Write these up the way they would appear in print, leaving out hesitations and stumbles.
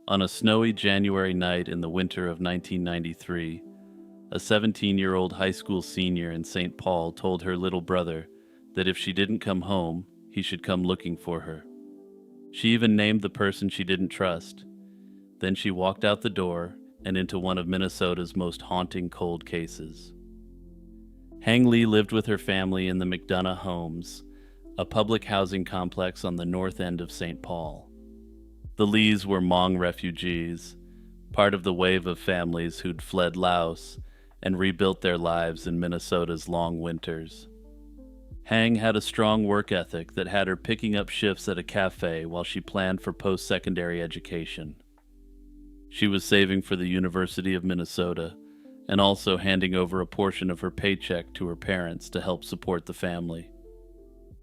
On a snowy January night in the winter of 1993, a 17-year-old high school senior in St. Paul told her little brother that if she didn't come home, he should come looking for her. She even named the person she didn't trust. Then she walked out the door and into one of Minnesota's most haunting cold cases. Hang Lee lived with her family in the McDonough Homes, a public housing complex on the north end of St. Paul. The Lees were Hmong refugees, part of the wave of families who'd fled Laos and rebuilt their lives in Minnesota's long winters. Hang had a strong work ethic that had her picking up shifts at a cafe while she planned for post-secondary education. She was saving for the University of Minnesota and also handing over a portion of her paycheck to her parents to help support the family.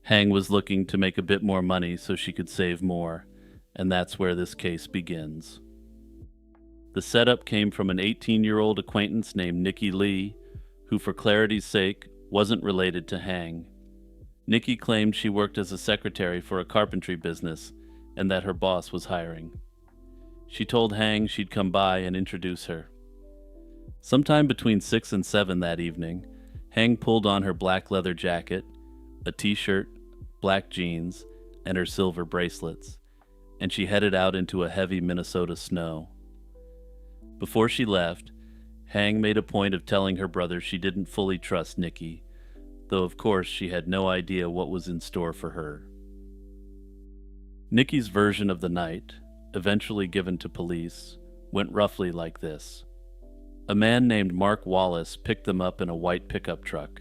Hang was looking to make a bit more money so she could save more, and that's where this case begins. The setup came from an 18-year-old acquaintance named Nikki Lee, who for clarity's sake wasn't related to Hang. Nikki claimed she worked as a secretary for a carpentry business and that her boss was hiring. She told Hang she'd come by and introduce her. Sometime between 6 and 7 that evening, Hang pulled on her black leather jacket, a t-shirt, black jeans, and her silver bracelets, and she headed out into a heavy Minnesota snow. Before she left, Hang made a point of telling her brother she didn't fully trust Nikki, though of course she had no idea what was in store for her. Nikki's version of the night, eventually given to police, went roughly like this. A man named Mark Wallace picked them up in a white pickup truck.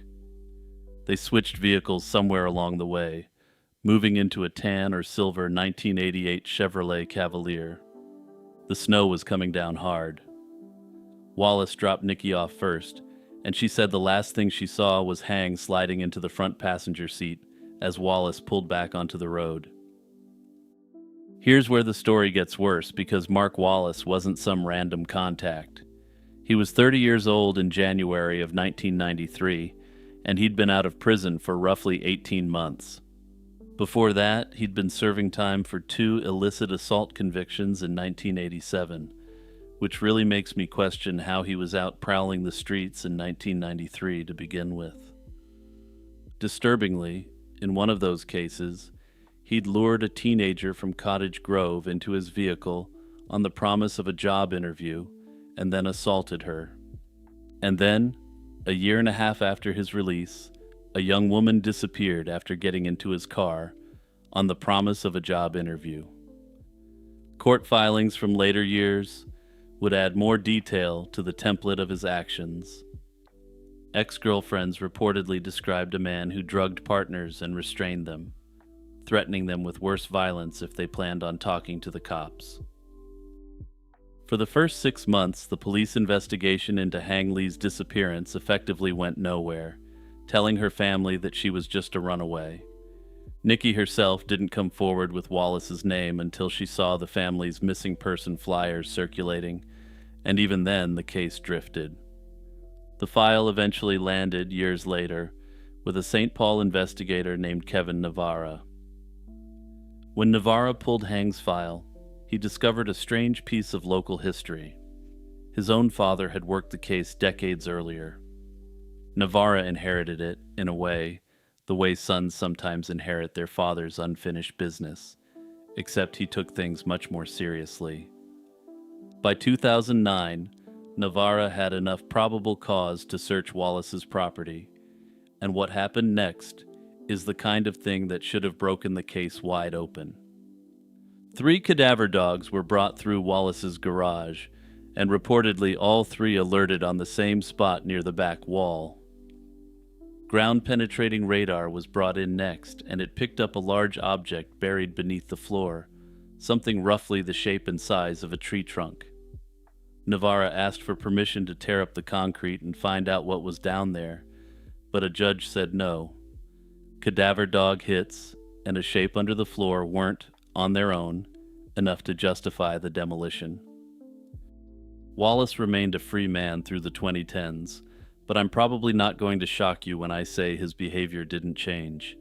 They switched vehicles somewhere along the way, moving into a tan or silver 1988 Chevrolet Cavalier. The snow was coming down hard. Wallace dropped Nikki off first, and she said the last thing she saw was Hang sliding into the front passenger seat as Wallace pulled back onto the road. Here's where the story gets worse because Mark Wallace wasn't some random contact. He was 30 years old in January of 1993, and he'd been out of prison for roughly 18 months. Before that, he'd been serving time for 2 illicit assault convictions in 1987, which really makes me question how he was out prowling the streets in 1993 to begin with. Disturbingly, in one of those cases, he'd lured a teenager from Cottage Grove into his vehicle on the promise of a job interview and then assaulted her. And then, a year and a half after his release, a young woman disappeared after getting into his car on the promise of a job interview. Court filings from later years would add more detail to the template of his actions. Ex-girlfriends reportedly described a man who drugged partners and restrained them, threatening them with worse violence if they planned on talking to the cops. For the first 6 months, the police investigation into Hang Lee's disappearance effectively went nowhere, telling her family that she was just a runaway. Nikki herself didn't come forward with Wallace's name until she saw the family's missing person flyers circulating, and even then the case drifted. The file eventually landed years later with a St. Paul investigator named Kevin Navarra. When Navarra pulled Hang's file, he discovered a strange piece of local history. His own father had worked the case decades earlier. Navarra inherited it, in a way, the way sons sometimes inherit their father's unfinished business, except he took things much more seriously. By 2009, Navarra had enough probable cause to search Wallace's property, and what happened next is the kind of thing that should have broken the case wide open. 3 cadaver dogs were brought through Wallace's garage, and reportedly all 3 alerted on the same spot near the back wall. Ground-penetrating radar was brought in next, and it picked up a large object buried beneath the floor, something roughly the shape and size of a tree trunk. Navarra asked for permission to tear up the concrete and find out what was down there, but a judge said no. Cadaver dog hits and a shape under the floor weren't, on their own, enough to justify the demolition. Wallace remained a free man through the 2010s, but I'm probably not going to shock you when I say his behavior didn't change.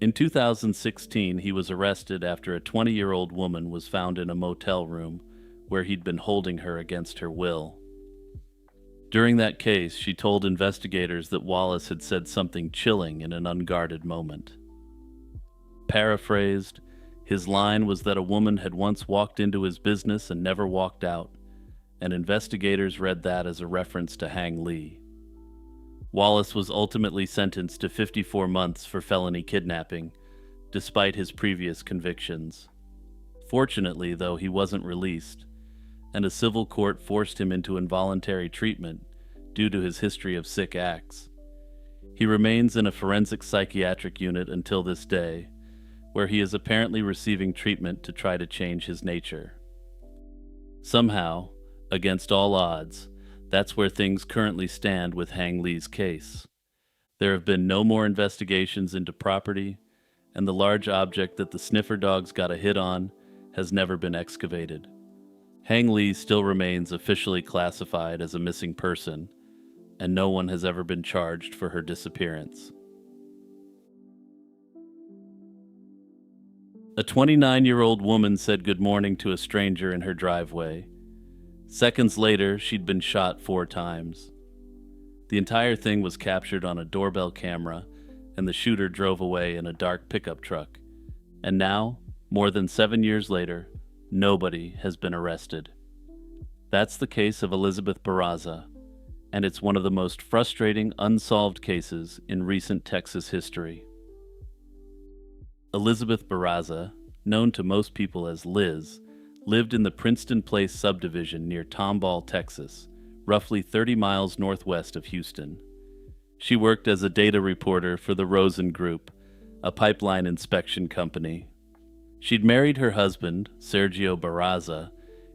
In 2016, he was arrested after a 20-year-old woman was found in a motel room where he'd been holding her against her will. During that case, she told investigators that Wallace had said something chilling in an unguarded moment. Paraphrased, his line was that a woman had once walked into his business and never walked out, and investigators read that as a reference to Hang Lee. Wallace was ultimately sentenced to 54 months for felony kidnapping, despite his previous convictions. Fortunately, though, he wasn't released, and a civil court forced him into involuntary treatment due to his history of sick acts. He remains in a forensic psychiatric unit until this day, where he is apparently receiving treatment to try to change his nature. Somehow, against all odds, that's where things currently stand with Hang Lee's case. There have been no more investigations into property, and the large object that the sniffer dogs got a hit on has never been excavated. Hang Lee still remains officially classified as a missing person, and no one has ever been charged for her disappearance. A 29-year-old woman said good morning to a stranger in her driveway. Seconds later, she'd been shot 4 times. The entire thing was captured on a doorbell camera, and the shooter drove away in a dark pickup truck. And now, more than 7 years later, nobody has been arrested. That's the case of Elizabeth Barraza, and it's one of the most frustrating unsolved cases in recent Texas history. Elizabeth Barraza, known to most people as Liz, lived in the Princeton Place subdivision near Tomball, Texas, roughly 30 miles northwest of Houston. She worked as a data reporter for the Rosen Group, a pipeline inspection company. She'd married her husband, Sergio Barraza,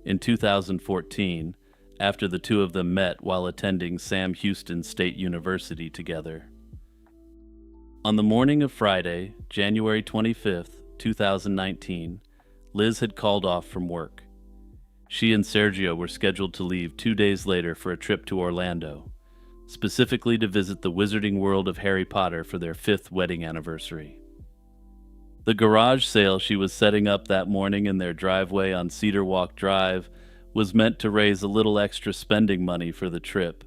in 2014 after the two of them met while attending Sam Houston State University together. On the morning of Friday, January 25th, 2019, Liz had called off from work. She and Sergio were scheduled to leave 2 days later for a trip to Orlando, specifically to visit the wizarding world of Harry Potter for their 5th wedding anniversary. The garage sale she was setting up that morning in their driveway on Cedar Walk Drive was meant to raise a little extra spending money for the trip.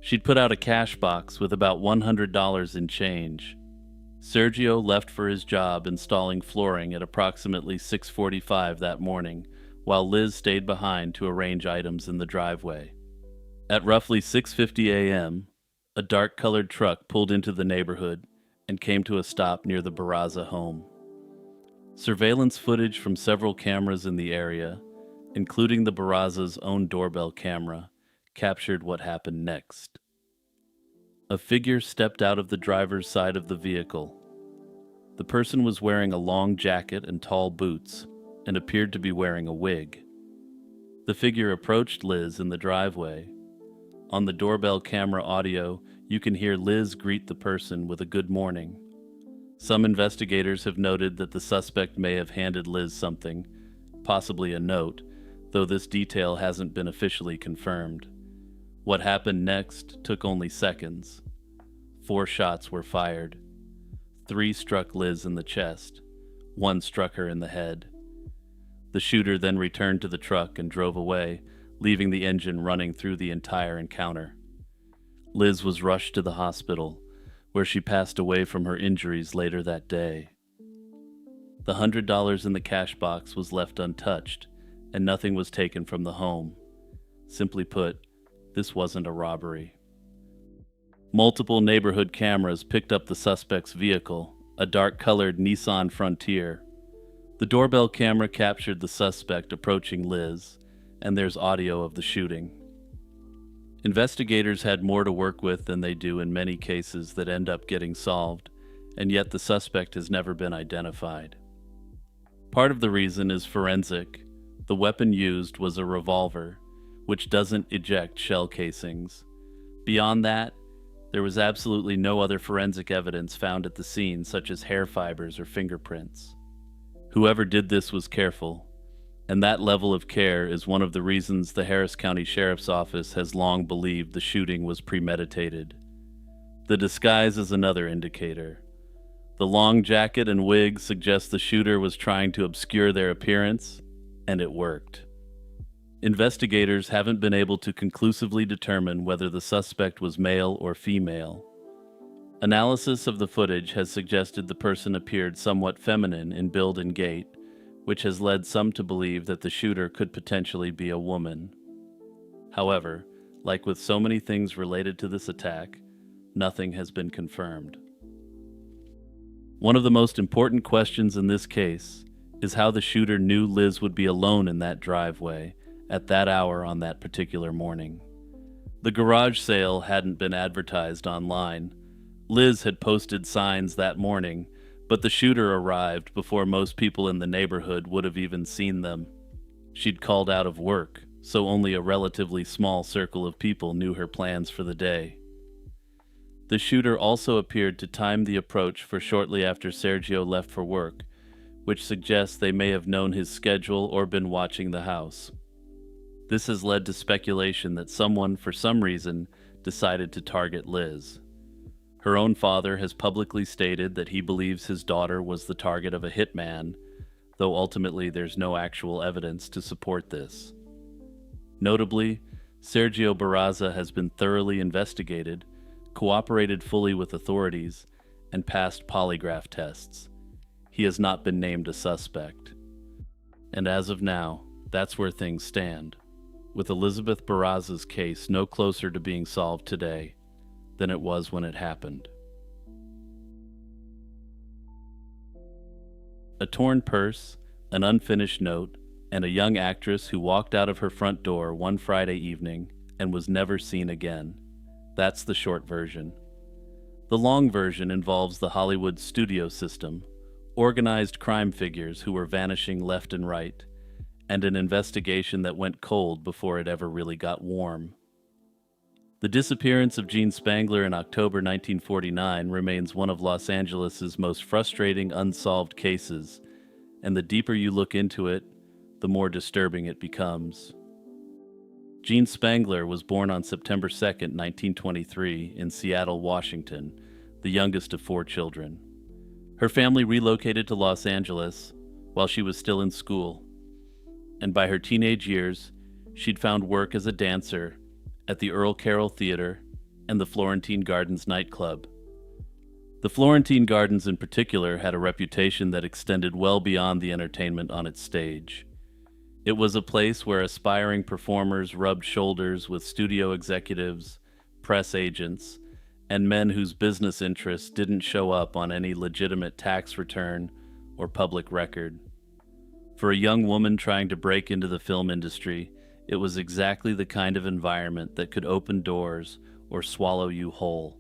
She'd put out a cash box with about $100 in change. Sergio left for his job installing flooring at approximately 6:45 that morning, while Liz stayed behind to arrange items in the driveway. At roughly 6:50 a.m., a dark-colored truck pulled into the neighborhood and came to a stop near the Barraza home. Surveillance footage from several cameras in the area, including the Barraza's own doorbell camera, captured what happened next. A figure stepped out of the driver's side of the vehicle. The person was wearing a long jacket and tall boots, and appeared to be wearing a wig. The figure approached Liz in the driveway. On the doorbell camera audio, you can hear Liz greet the person with a good morning. Some investigators have noted that the suspect may have handed Liz something, possibly a note, though this detail hasn't been officially confirmed. What happened next took only seconds. 4 shots were fired. 3 struck Liz in the chest. 1 struck her in the head. The shooter then returned to the truck and drove away, leaving the engine running through the entire encounter. Liz was rushed to the hospital, where she passed away from her injuries later that day. The $100 in the cash box was left untouched, and nothing was taken from the home. Simply put, this wasn't a robbery. Multiple neighborhood cameras picked up the suspect's vehicle, a dark-colored Nissan Frontier. The doorbell camera captured the suspect approaching Liz, and there's audio of the shooting. Investigators had more to work with than they do in many cases that end up getting solved, and yet the suspect has never been identified. Part of the reason is forensic. The weapon used was a revolver, which doesn't eject shell casings. Beyond that, there was absolutely no other forensic evidence found at the scene, such as hair fibers or fingerprints. Whoever did this was careful, and that level of care is one of the reasons the Harris County Sheriff's Office has long believed the shooting was premeditated. The disguise is another indicator. The long jacket and wig suggest the shooter was trying to obscure their appearance, and it worked. Investigators haven't been able to conclusively determine whether the suspect was male or female. Analysis of the footage has suggested the person appeared somewhat feminine in build and gait, which has led some to believe that the shooter could potentially be a woman. However, like with so many things related to this attack, nothing has been confirmed. One of the most important questions in this case is how the shooter knew Liz would be alone in that driveway at that hour on that particular morning. The garage sale hadn't been advertised online. Liz had posted signs that morning, but the shooter arrived before most people in the neighborhood would have even seen them. She'd called out of work, so only a relatively small circle of people knew her plans for the day. The shooter also appeared to time the approach for shortly after Sergio left for work, which suggests they may have known his schedule or been watching the house. This has led to speculation that someone, for some reason, decided to target Liz. Her own father has publicly stated that he believes his daughter was the target of a hitman, though ultimately there's no actual evidence to support this. Notably, Sergio Barraza has been thoroughly investigated, cooperated fully with authorities, and passed polygraph tests. He has not been named a suspect. And as of now, that's where things stand, with Elizabeth Barraza's case no closer to being solved today than it was when it happened. A torn purse, an unfinished note, and a young actress who walked out of her front door one Friday evening and was never seen again. That's the short version. The long version involves the Hollywood studio system, organized crime figures who were vanishing left and right, and an investigation that went cold before it ever really got warm. The disappearance of Jean Spangler in October 1949 remains one of Los Angeles' most frustrating unsolved cases, and the deeper you look into it, the more disturbing it becomes. Jean Spangler was born on September 2, 1923, in Seattle, Washington, the youngest of 4 children. Her family relocated to Los Angeles while she was still in school, and by her teenage years, she'd found work as a dancer at the Earl Carroll Theater and the Florentine Gardens nightclub. The Florentine Gardens in particular had a reputation that extended well beyond the entertainment on its stage. It was a place where aspiring performers rubbed shoulders with studio executives, press agents, and men whose business interests didn't show up on any legitimate tax return or public record. For a young woman trying to break into the film industry, it was exactly the kind of environment that could open doors or swallow you whole.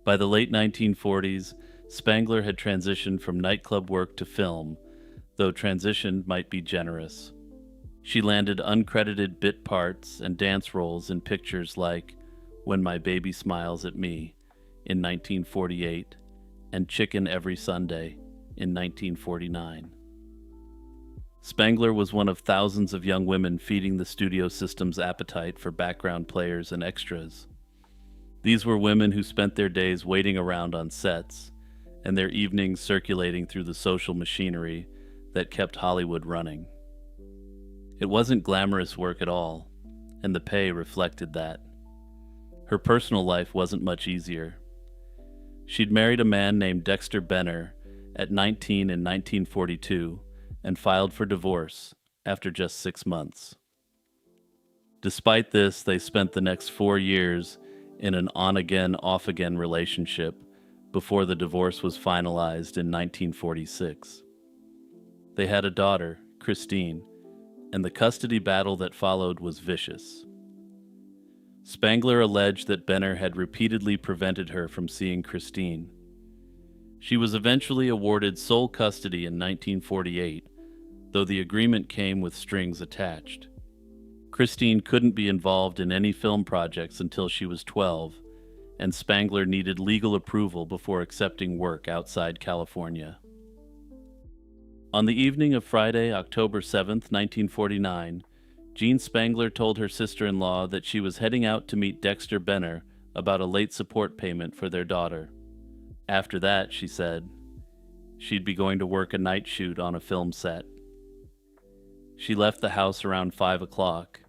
By the late 1940s, Spangler had transitioned from nightclub work to film, though transition might be generous. She landed uncredited bit parts and dance roles in pictures like When My Baby Smiles at Me in 1948 and Chicken Every Sunday in 1949. Spangler was one of thousands of young women feeding the studio system's appetite for background players and extras. These were women who spent their days waiting around on sets, and their evenings circulating through the social machinery that kept Hollywood running. It wasn't glamorous work at all, and the pay reflected that. Her personal life wasn't much easier. She'd married a man named Dexter Benner at 19 in 1942, and filed for divorce after just 6 months. Despite this, they spent the next 4 years in an on-again, off-again relationship before the divorce was finalized in 1946. They had a daughter, Christine, and the custody battle that followed was vicious. Spangler alleged that Benner had repeatedly prevented her from seeing Christine. She was eventually awarded sole custody in 1948, though the agreement came with strings attached. Christine couldn't be involved in any film projects until she was 12, and Spangler needed legal approval before accepting work outside California. On the evening of Friday, October 7, 1949, Jean Spangler told her sister-in-law that she was heading out to meet Dexter Benner about a late support payment for their daughter. After that, she said, she'd be going to work a night shoot on a film set. She left the house around 5 o'clock.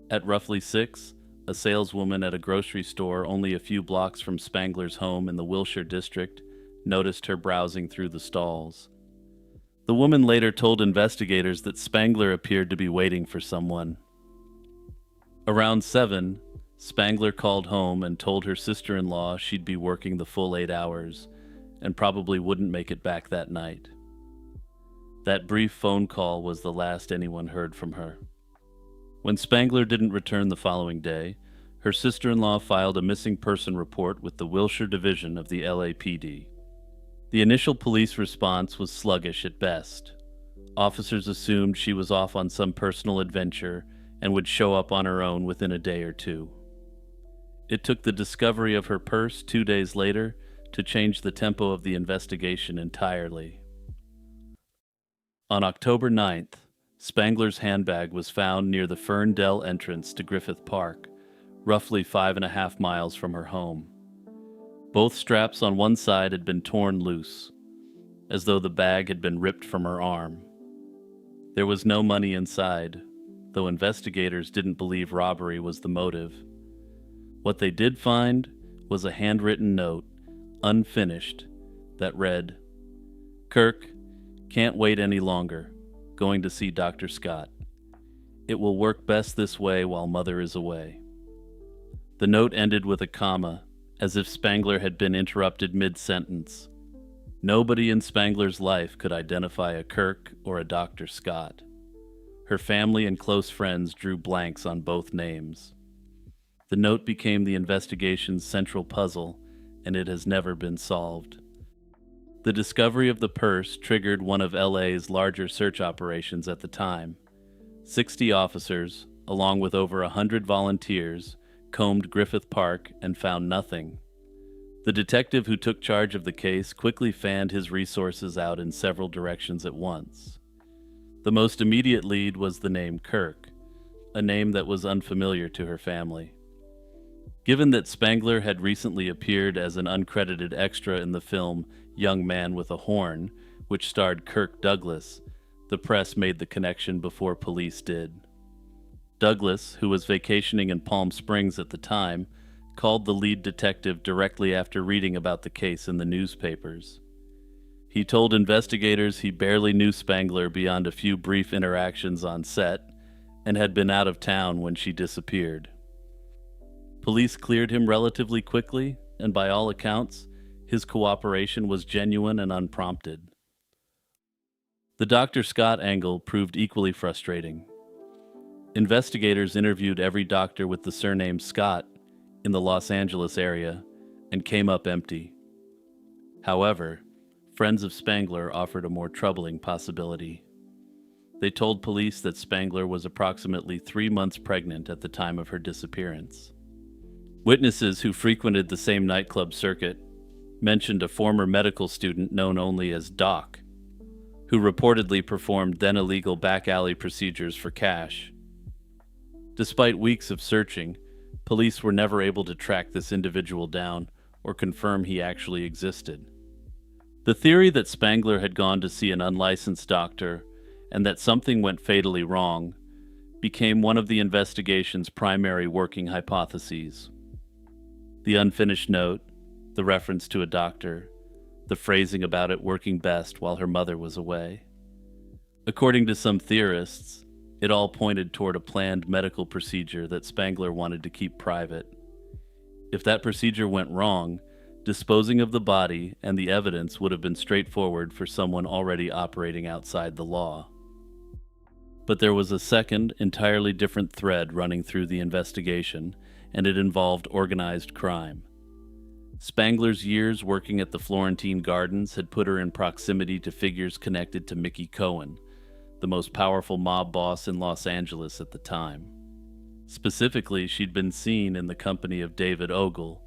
At roughly 6, a saleswoman at a grocery store only a few blocks from Spangler's home in the Wilshire district noticed her browsing through the stalls. The woman later told investigators that Spangler appeared to be waiting for someone. Around 7, Spangler called home and told her sister-in-law she'd be working the full 8 hours and probably wouldn't make it back that night. That brief phone call was the last anyone heard from her. When Spangler didn't return the following day, her sister-in-law filed a missing person report with the Wilshire Division of the LAPD. The initial police response was sluggish at best. Officers assumed she was off on some personal adventure and would show up on her own within a day or two. It took the discovery of her purse 2 days later to change the tempo of the investigation entirely. On October 9th, Spangler's handbag was found near the Ferndale entrance to Griffith Park, roughly 5.5 miles from her home. Both straps on one side had been torn loose, as though the bag had been ripped from her arm. There was no money inside, though investigators didn't believe robbery was the motive. What they did find was a handwritten note, unfinished, that read, "Kirk, can't wait any longer. Going to see Dr. Scott. It will work best this way while Mother is away." The note ended with a comma, as if Spangler had been interrupted mid-sentence. Nobody in Spangler's life could identify a Kirk or a Dr. Scott. Her family and close friends drew blanks on both names. The note became the investigation's central puzzle, and it has never been solved. The discovery of the purse triggered one of LA's larger search operations at the time. 60 officers, along with over 100 volunteers, combed Griffith Park and found nothing. The detective who took charge of the case quickly fanned his resources out in several directions at once. The most immediate lead was the name Kirk, a name that was unfamiliar to her family. Given that Spangler had recently appeared as an uncredited extra in the film Young Man with a Horn, which starred Kirk Douglas, the press made the connection before police did. Douglas, who was vacationing in Palm Springs at the time, called the lead detective directly after reading about the case in the newspapers. He told investigators he barely knew Spangler beyond a few brief interactions on set and had been out of town when she disappeared. Police cleared him relatively quickly, and by all accounts, his cooperation was genuine and unprompted. The Dr. Scott angle proved equally frustrating. Investigators interviewed every doctor with the surname Scott in the Los Angeles area and came up empty. However, friends of Spangler offered a more troubling possibility. They told police that Spangler was approximately 3 months pregnant at the time of her disappearance. Witnesses who frequented the same nightclub circuit mentioned a former medical student known only as Doc, who reportedly performed then illegal back alley procedures for cash. Despite weeks of searching, police were never able to track this individual down or confirm he actually existed. The theory that Spangler had gone to see an unlicensed doctor and that something went fatally wrong became one of the investigation's primary working hypotheses. The unfinished note, the reference to a doctor, the phrasing about it working best while her mother was away. According to some theorists, it all pointed toward a planned medical procedure that Spangler wanted to keep private. If that procedure went wrong, disposing of the body and the evidence would have been straightforward for someone already operating outside the law. But there was a second, entirely different thread running through the investigation, and it involved organized crime. Spangler's years working at the Florentine Gardens had put her in proximity to figures connected to Mickey Cohen, the most powerful mob boss in Los Angeles at the time. Specifically, she'd been seen in the company of David Ogle,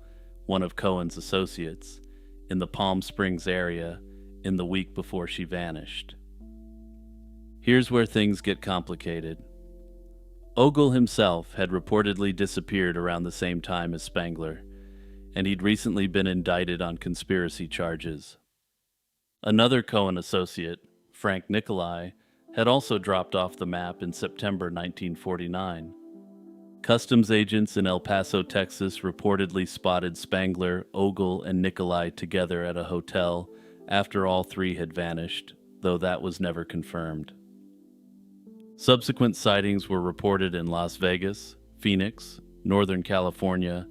one of Cohen's associates, in the Palm Springs area in the week before she vanished. Here's where things get complicated. Ogle himself had reportedly disappeared around the same time as Spangler, and he'd recently been indicted on conspiracy charges. Another Cohen associate, Frank Nicolai, had also dropped off the map in September 1949. Customs agents in El Paso, Texas reportedly spotted Spangler, Ogle, and Nikolai together at a hotel after all three had vanished, though that was never confirmed. Subsequent sightings were reported in Las Vegas, Phoenix, Northern California,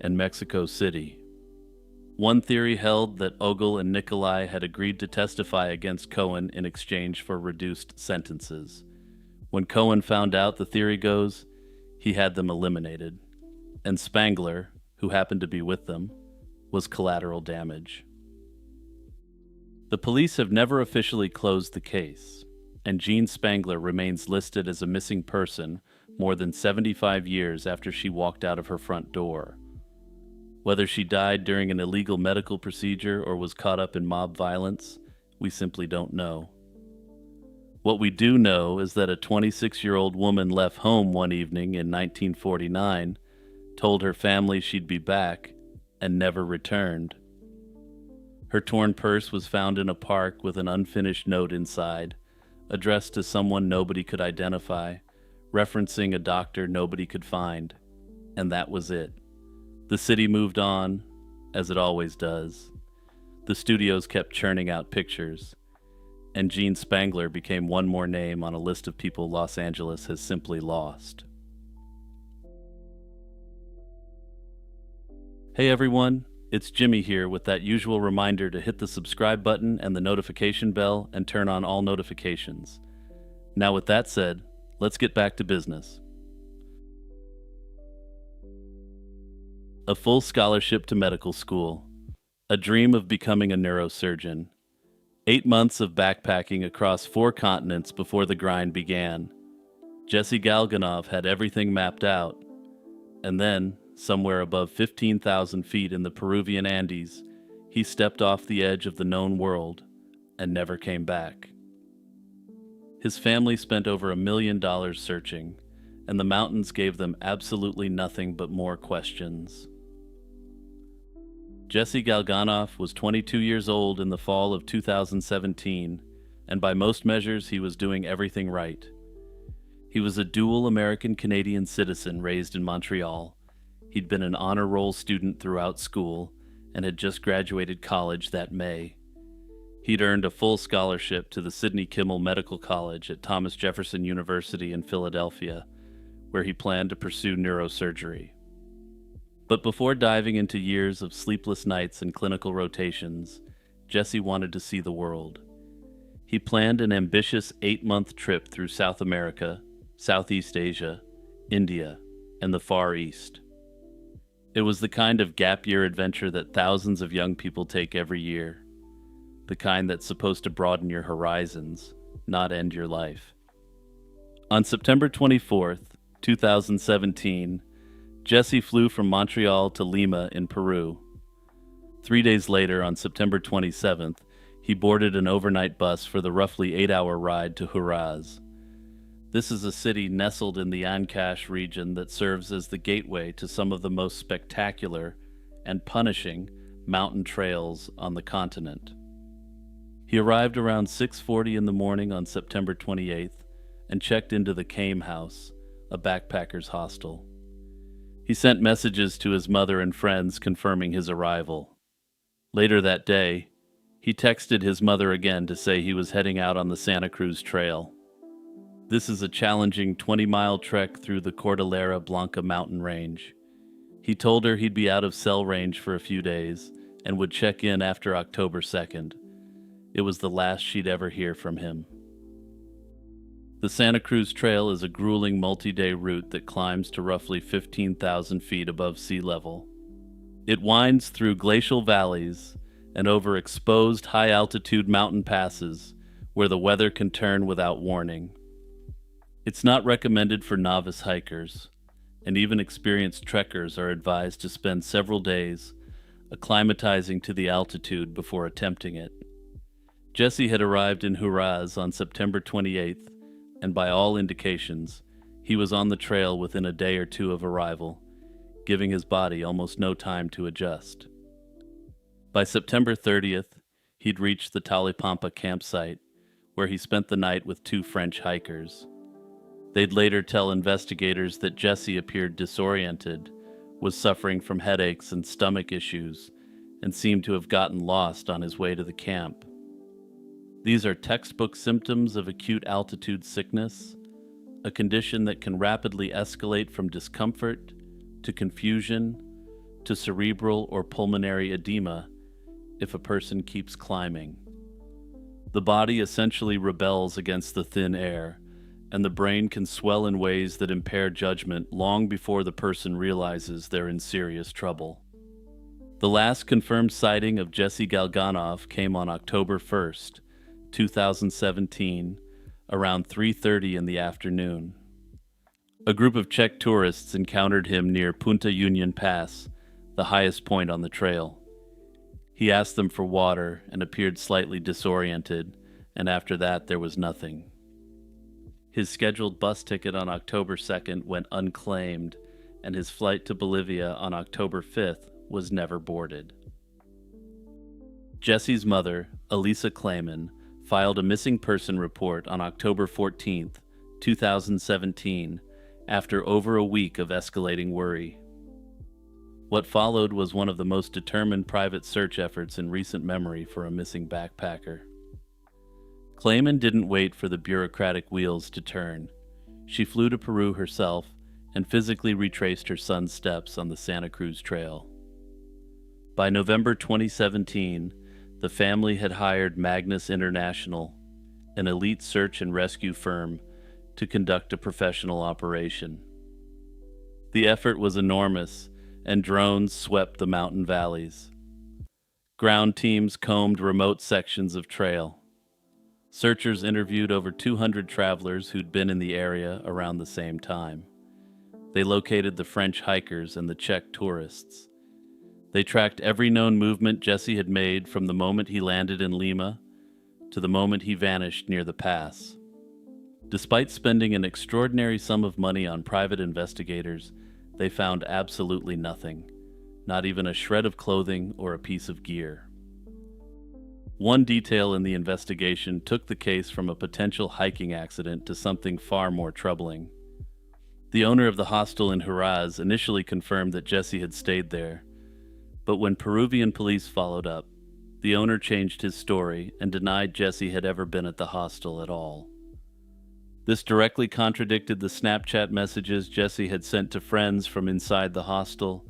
and Mexico City. One theory held that Ogle and Nikolai had agreed to testify against Cohen in exchange for reduced sentences. When Cohen found out, the theory goes, he had them eliminated, and Spangler, who happened to be with them, was collateral damage. The police have never officially closed the case, and Jean Spangler remains listed as a missing person more than 75 years after she walked out of her front door. Whether she died during an illegal medical procedure or was caught up in mob violence, we simply don't know. What we do know is that a 26-year-old woman left home one evening in 1949, told her family she'd be back, and never returned. Her torn purse was found in a park with an unfinished note inside, addressed to someone nobody could identify, referencing a doctor nobody could find, and that was it. The city moved on, as it always does. The studios kept churning out pictures, and Jean Spangler became one more name on a list of people Los Angeles has simply lost. Hey everyone, it's Jimmy here with that usual reminder to hit the subscribe button and the notification bell and turn on all notifications. Now with that said, let's get back to business. A full scholarship to medical school. A dream of becoming a neurosurgeon. 8 months of backpacking across 4 continents before the grind began. Jesse Galganov had everything mapped out. And then, somewhere above 15,000 feet in the Peruvian Andes, he stepped off the edge of the known world and never came back. His family spent over $1 million searching, and the mountains gave them absolutely nothing but more questions. Jesse Galganov was 22 years old in the fall of 2017, and by most measures he was doing everything right. He was a dual American-Canadian citizen raised in Montreal. He'd been an honor roll student throughout school and had just graduated college that May. He'd earned a full scholarship to the Sidney Kimmel Medical College at Thomas Jefferson University in Philadelphia, where he planned to pursue neurosurgery. But before diving into years of sleepless nights and clinical rotations, Jesse wanted to see the world. He planned an ambitious 8-month trip through South America, Southeast Asia, India, and the Far East. It was the kind of gap year adventure that thousands of young people take every year. The kind that's supposed to broaden your horizons, not end your life. On September 24th, 2017, Jesse flew from Montreal to Lima in Peru. 3 days later, on September 27th, he boarded an overnight bus for the roughly 8-hour ride to Huaraz. This is a city nestled in the Ancash region that serves as the gateway to some of the most spectacular and punishing mountain trails on the continent. He arrived around 6:40 in the morning on September 28th and checked into the Kame House, a backpacker's hostel. He sent messages to his mother and friends confirming his arrival. Later that day, he texted his mother again to say he was heading out on the Santa Cruz Trail. This is a challenging 20-mile trek through the Cordillera Blanca mountain range. He told her he'd be out of cell range for a few days and would check in after October 2nd. It was the last she'd ever hear from him. The Santa Cruz Trail is a grueling multi-day route that climbs to roughly 15,000 feet above sea level. It winds through glacial valleys and over exposed high-altitude mountain passes where the weather can turn without warning. It's not recommended for novice hikers, and even experienced trekkers are advised to spend several days acclimatizing to the altitude before attempting it. Jesse had arrived in Huaraz on September 28th, and by all indications, he was on the trail within a day or two of arrival, giving his body almost no time to adjust. By September 30th, he'd reached the Talipampa campsite, where he spent the night with two French hikers. They'd later tell investigators that Jesse appeared disoriented, was suffering from headaches and stomach issues, and seemed to have gotten lost on his way to the camp. These are textbook symptoms of acute altitude sickness, a condition that can rapidly escalate from discomfort to confusion to cerebral or pulmonary edema if a person keeps climbing. The body essentially rebels against the thin air, and the brain can swell in ways that impair judgment long before the person realizes they're in serious trouble. The last confirmed sighting of Jesse Galganov came on October 1st, 2017, around 3:30 in the afternoon. A group of Czech tourists encountered him near Punta Union Pass, the highest point on the trail. He asked them for water and appeared slightly disoriented, and after that there was nothing. His scheduled bus ticket on October 2nd went unclaimed, and his flight to Bolivia on October 5th was never boarded. Jesse's mother, Elisa Klayman, filed a missing person report on October 14th, 2017, after over a week of escalating worry. What followed was one of the most determined private search efforts in recent memory for a missing backpacker. Klayman didn't wait for the bureaucratic wheels to turn. She flew to Peru herself and physically retraced her son's steps on the Santa Cruz Trail. By November 2017, the family had hired Magnus International, an elite search and rescue firm, to conduct a professional operation. The effort was enormous, and drones swept the mountain valleys. Ground teams combed remote sections of trail. Searchers interviewed over 200 travelers who'd been in the area around the same time. They located the French hikers and the Czech tourists. They tracked every known movement Jesse had made from the moment he landed in Lima to the moment he vanished near the pass. Despite spending an extraordinary sum of money on private investigators, they found absolutely nothing, not even a shred of clothing or a piece of gear. One detail in the investigation took the case from a potential hiking accident to something far more troubling. The owner of the hostel in Huaraz initially confirmed that Jesse had stayed there, but when Peruvian police followed up, the owner changed his story and denied Jesse had ever been at the hostel at all. This directly contradicted the Snapchat messages Jesse had sent to friends from inside the hostel,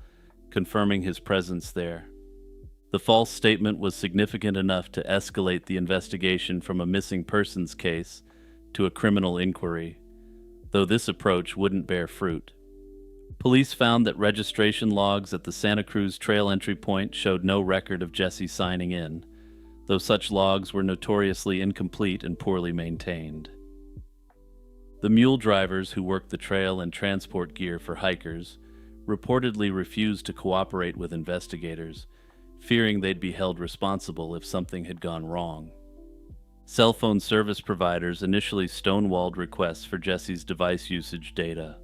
confirming his presence there. The false statement was significant enough to escalate the investigation from a missing persons case to a criminal inquiry, though this approach wouldn't bear fruit. Police found that registration logs at the Santa Cruz Trail entry point showed no record of Jesse signing in, though such logs were notoriously incomplete and poorly maintained. The mule drivers who worked the trail and transport gear for hikers reportedly refused to cooperate with investigators, fearing they'd be held responsible if something had gone wrong. Cell phone service providers initially stonewalled requests for Jesse's device usage data.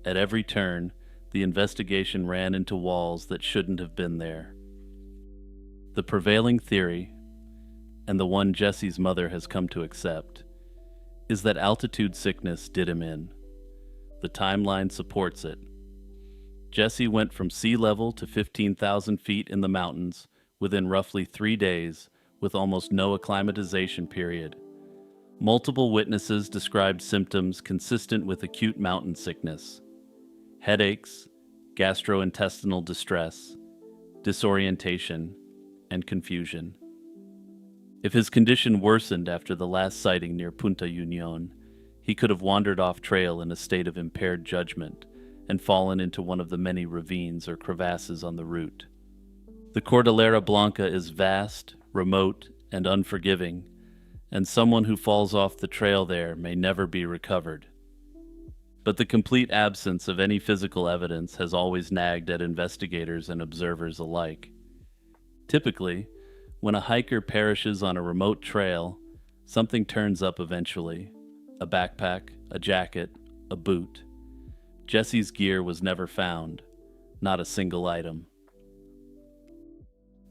At every turn, the investigation ran into walls that shouldn't have been there. The prevailing theory, and the one Jesse's mother has come to accept, is that altitude sickness did him in. The timeline supports it. Jesse went from sea level to 15,000 feet in the mountains within roughly 3 days, with almost no acclimatization period. Multiple witnesses described symptoms consistent with acute mountain sickness: headaches, gastrointestinal distress, disorientation, and confusion. If his condition worsened after the last sighting near Punta Union, he could have wandered off trail in a state of impaired judgment and fallen into one of the many ravines or crevasses on the route. The Cordillera Blanca is vast, remote, and unforgiving, and someone who falls off the trail there may never be recovered. But the complete absence of any physical evidence has always nagged at investigators and observers alike. Typically, when a hiker perishes on a remote trail, something turns up eventually: a backpack, a jacket, a boot. Jesse's gear was never found, not a single item.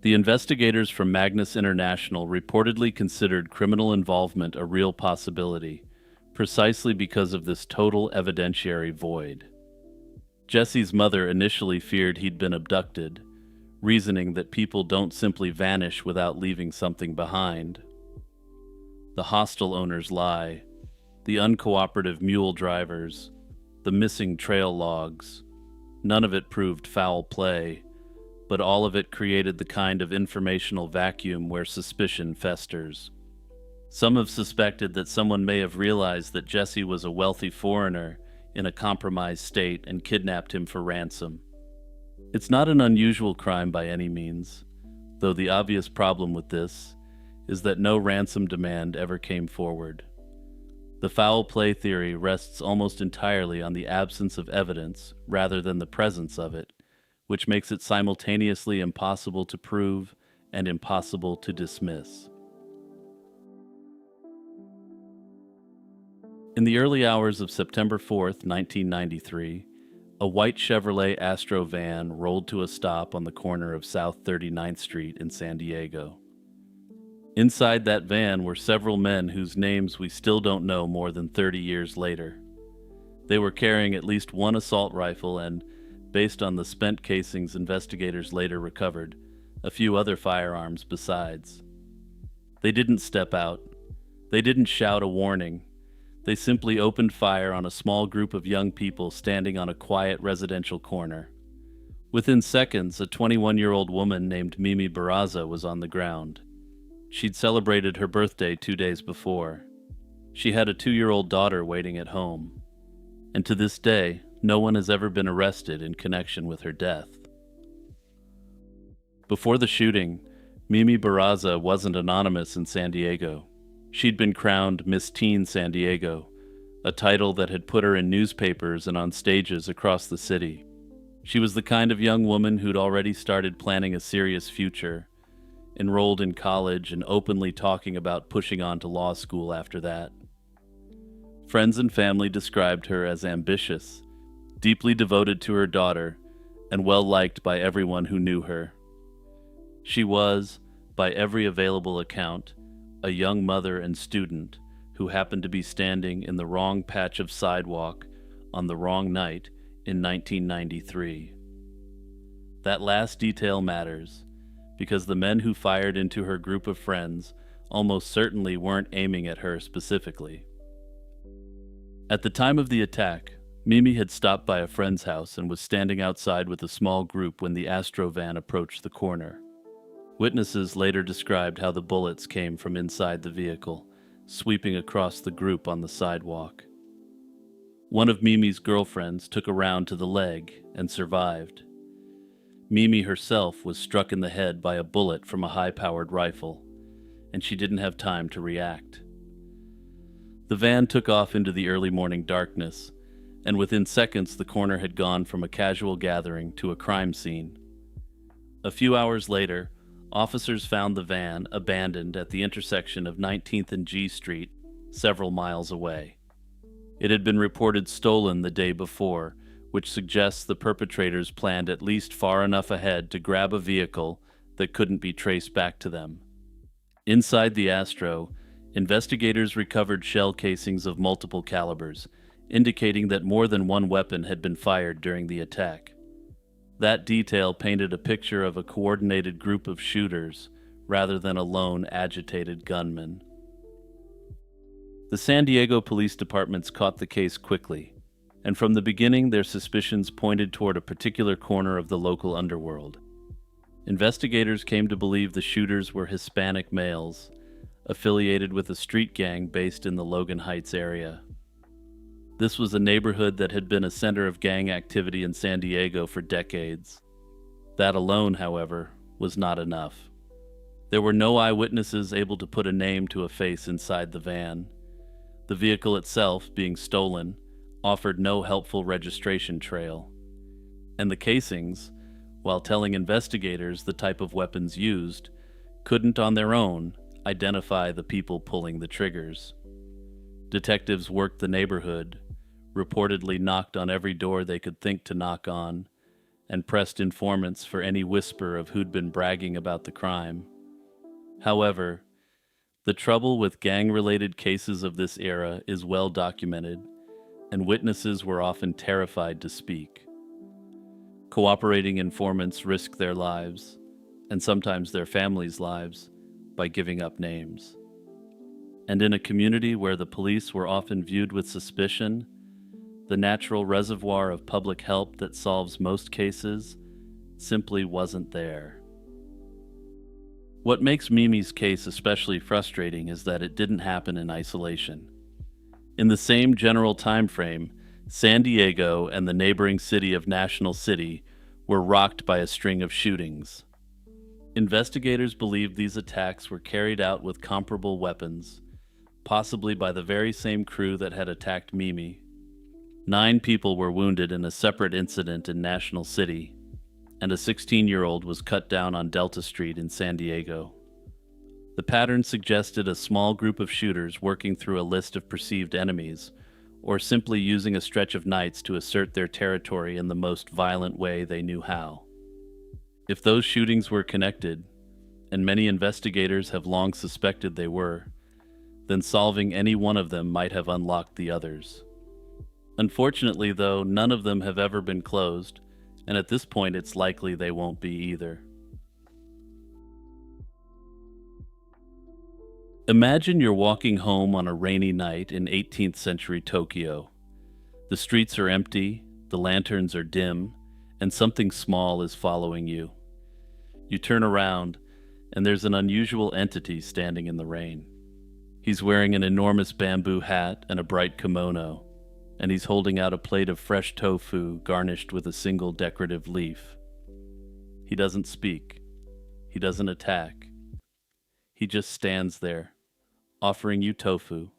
The investigators from Magnus International reportedly considered criminal involvement a real possibility, precisely because of this total evidentiary void. Jesse's mother initially feared he'd been abducted, reasoning that people don't simply vanish without leaving something behind. The hostel owners lie, the uncooperative mule drivers, the missing trail logs. None of it proved foul play, but all of it created the kind of informational vacuum where suspicion festers. Some have suspected that someone may have realized that Jesse was a wealthy foreigner in a compromised state and kidnapped him for ransom. It's not an unusual crime by any means, though the obvious problem with this is that no ransom demand ever came forward. The foul play theory rests almost entirely on the absence of evidence rather than the presence of it, which makes it simultaneously impossible to prove and impossible to dismiss. In the early hours of September 4th, 1993, a white Chevrolet Astro van rolled to a stop on the corner of South 39th Street in San Diego. Inside that van were several men whose names we still don't know more than 30 years later. They were carrying at least one assault rifle and, based on the spent casings investigators later recovered, a few other firearms besides. They didn't step out. They didn't shout a warning. They simply opened fire on a small group of young people standing on a quiet residential corner. Within seconds, a 21-year-old woman named Mimi Barraza was on the ground. She'd celebrated her birthday 2 days before. She had a 2-year-old daughter waiting at home. And to this day, no one has ever been arrested in connection with her death. Before the shooting, Mimi Barraza wasn't anonymous in San Diego. She'd been crowned Miss Teen San Diego, a title that had put her in newspapers and on stages across the city. She was the kind of young woman who'd already started planning a serious future, enrolled in college and openly talking about pushing on to law school after that. Friends and family described her as ambitious, deeply devoted to her daughter, and well-liked by everyone who knew her. She was, by every available account, a young mother and student who happened to be standing in the wrong patch of sidewalk on the wrong night in 1993. That last detail matters, because the men who fired into her group of friends almost certainly weren't aiming at her specifically. At the time of the attack, Mimi had stopped by a friend's house and was standing outside with a small group when the Astro van approached the corner. Witnesses later described how the bullets came from inside the vehicle, sweeping across the group on the sidewalk. One of Mimi's girlfriends took a round to the leg and survived. Mimi herself was struck in the head by a bullet from a high-powered rifle, and she didn't have time to react. The van took off into the early morning darkness, and within seconds the corner had gone from a casual gathering to a crime scene. A few hours later, officers found the van abandoned at the intersection of 19th and G Street, several miles away. It had been reported stolen the day before, which suggests the perpetrators planned at least far enough ahead to grab a vehicle that couldn't be traced back to them. Inside the Astro, investigators recovered shell casings of multiple calibers, indicating that more than one weapon had been fired during the attack. That detail painted a picture of a coordinated group of shooters rather than a lone, agitated gunman. The San Diego Police Departments caught the case quickly, and from the beginning their suspicions pointed toward a particular corner of the local underworld. Investigators came to believe the shooters were Hispanic males, affiliated with a street gang based in the Logan Heights area. This was a neighborhood that had been a center of gang activity in San Diego for decades. That alone, however, was not enough. There were no eyewitnesses able to put a name to a face inside the van. The vehicle itself, being stolen, offered no helpful registration trail. And the casings, while telling investigators the type of weapons used, couldn't on their own identify the people pulling the triggers. Detectives worked the neighborhood, reportedly knocked on every door they could think to knock on, and pressed informants for any whisper of who'd been bragging about the crime. However, the trouble with gang-related cases of this era is well documented, and witnesses were often terrified to speak. Cooperating informants risk their lives, and sometimes their families' lives, by giving up names. And in a community where the police were often viewed with suspicion, the natural reservoir of public help that solves most cases simply wasn't there. What makes Mimi's case especially frustrating is that it didn't happen in isolation. In the same general time frame, San Diego and the neighboring city of National City were rocked by a string of shootings. Investigators believed these attacks were carried out with comparable weapons, possibly by the very same crew that had attacked Mimi. 9 people were wounded in a separate incident in National City, and a 16-year-old was cut down on Delta Street in San Diego. The pattern suggested a small group of shooters working through a list of perceived enemies, or simply using a stretch of nights to assert their territory in the most violent way they knew how. If those shootings were connected, and many investigators have long suspected they were, then solving any one of them might have unlocked the others. Unfortunately, though, none of them have ever been closed, and at this point it's likely they won't be either. Imagine you're walking home on a rainy night in 18th century Tokyo. The streets are empty, the lanterns are dim, and something small is following you. You turn around, and there's an unusual entity standing in the rain. He's wearing an enormous bamboo hat and a bright kimono, and he's holding out a plate of fresh tofu garnished with a single decorative leaf. He doesn't speak. He doesn't attack. He just stands there, offering you tofu,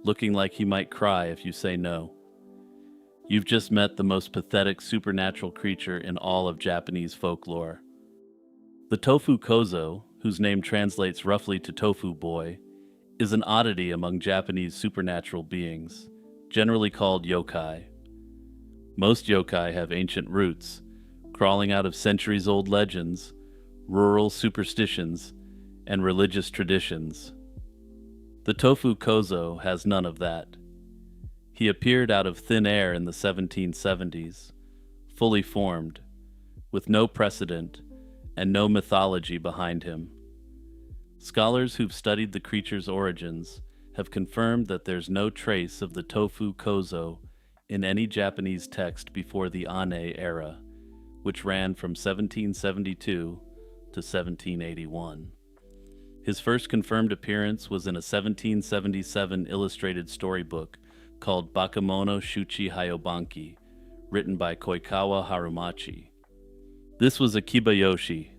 looking like he might cry if you say no. You've just met the most pathetic supernatural creature in all of Japanese folklore. The tofu kozo, whose name translates roughly to tofu boy, is an oddity among Japanese supernatural beings, generally called yokai. Most yokai have ancient roots, crawling out of centuries-old legends, rural superstitions, and religious traditions. The tofu kozo has none of that. He appeared out of thin air in the 1770s, fully formed, with no precedent and no mythology behind him. Scholars who've studied the creature's origins have confirmed that there's no trace of the tofu kozo in any Japanese text before the Ane era, which ran from 1772 to 1781. His first confirmed appearance was in a 1777 illustrated storybook called Bakemono Shuchi Hayobanki, written by Koikawa Harumachi. This was a kibayoshi,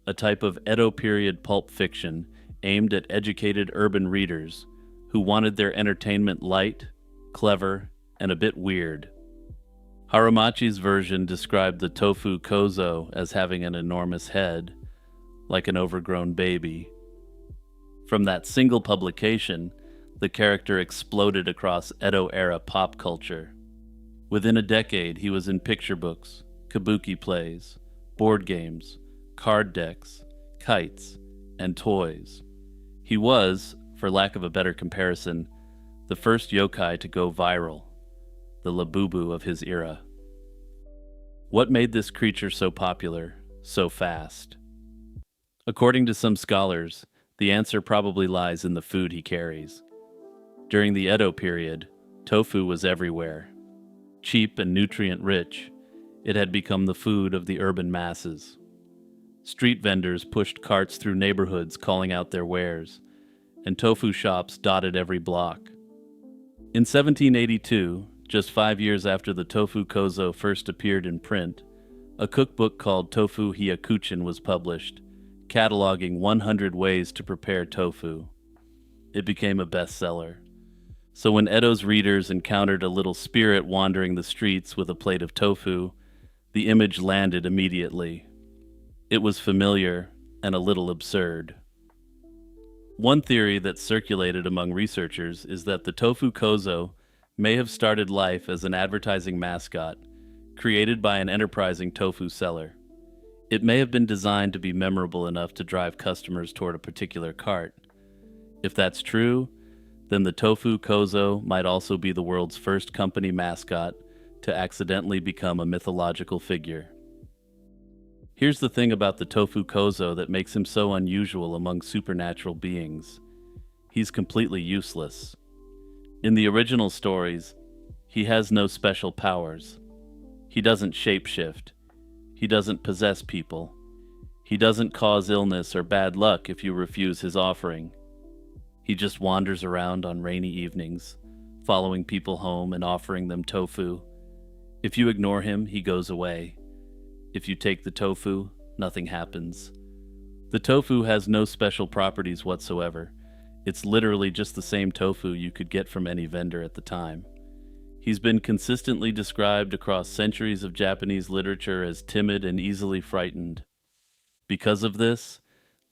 a type of Edo period pulp fiction aimed at educated urban readers who wanted their entertainment light, clever, and a bit weird. Harumachi's version described the tofu kozo as having an enormous head, like an overgrown baby. From that single publication, the character exploded across Edo-era pop culture. Within a decade, he was in picture books, kabuki plays, board games, card decks, kites, and toys. He was, for lack of a better comparison, the first yokai to go viral, the Labubu of his era. What made this creature so popular, so fast? According to some scholars, the answer probably lies in the food he carries. During the Edo period, tofu was everywhere. Cheap and nutrient-rich, it had become the food of the urban masses. Street vendors pushed carts through neighborhoods calling out their wares, and tofu shops dotted every block. In 1782, just 5 years after the tofu kozo first appeared in print, a cookbook called Tofu Hyakuchin was published, cataloging 100 ways to prepare tofu. It became a bestseller. So when Edo's readers encountered a little spirit wandering the streets with a plate of tofu, the image landed immediately. It was familiar and a little absurd. One theory that's circulated among researchers is that the tofu kozo may have started life as an advertising mascot, created by an enterprising tofu seller. It may have been designed to be memorable enough to drive customers toward a particular cart. If that's true, then the tofu kozo might also be the world's first company mascot to accidentally become a mythological figure. Here's the thing about the tofu kozo that makes him so unusual among supernatural beings. He's completely useless. In the original stories, he has no special powers. He doesn't shapeshift. He doesn't possess people. He doesn't cause illness or bad luck if you refuse his offering. He just wanders around on rainy evenings, following people home and offering them tofu. If you ignore him, he goes away. If you take the tofu, nothing happens. The tofu has no special properties whatsoever. It's literally just the same tofu you could get from any vendor at the time. He's been consistently described across centuries of Japanese literature as timid and easily frightened. Because of this,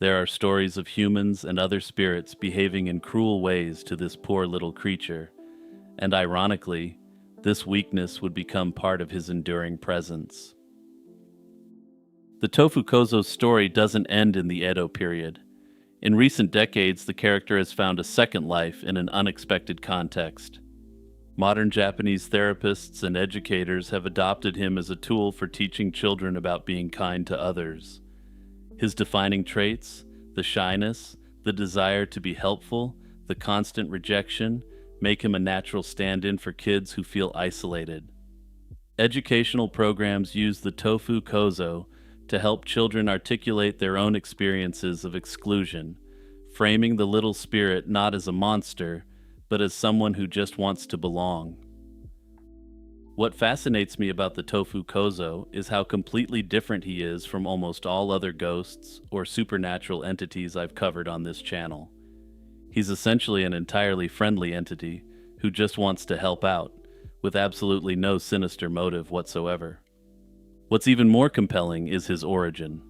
there are stories of humans and other spirits behaving in cruel ways to this poor little creature, and ironically, this weakness would become part of his enduring presence. The Tofu Kozo's story doesn't end in the Edo period. In recent decades, the character has found a second life in an unexpected context. Modern Japanese therapists and educators have adopted him as a tool for teaching children about being kind to others. His defining traits, the shyness, the desire to be helpful, the constant rejection, make him a natural stand-in for kids who feel isolated. Educational programs use the Tofu Kozo to help children articulate their own experiences of exclusion, framing the little spirit not as a monster, but as someone who just wants to belong. What fascinates me about the Tofu Kozo is how completely different he is from almost all other ghosts or supernatural entities I've covered on this channel. He's essentially an entirely friendly entity who just wants to help out, with absolutely no sinister motive whatsoever. What's even more compelling is his origin.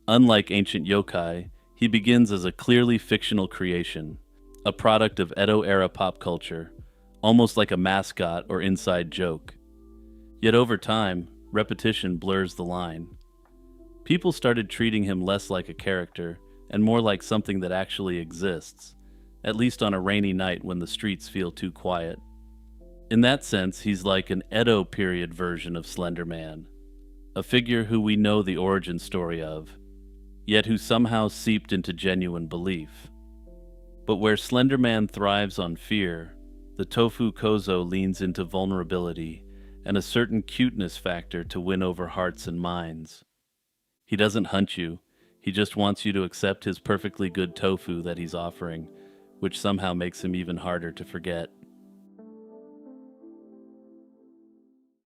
Unlike ancient yokai, he begins as a clearly fictional creation, a product of Edo-era pop culture, almost like a mascot or inside joke. Yet over time, repetition blurs the line. People started treating him less like a character and more like something that actually exists, at least on a rainy night when the streets feel too quiet. In that sense, he's like an Edo period version of Slender Man, a figure who we know the origin story of, yet who somehow seeped into genuine belief. But where Slender Man thrives on fear, the Tofu Kozo leans into vulnerability and a certain cuteness factor to win over hearts and minds. He doesn't hunt you, he just wants you to accept his perfectly good tofu that he's offering, which somehow makes him even harder to forget.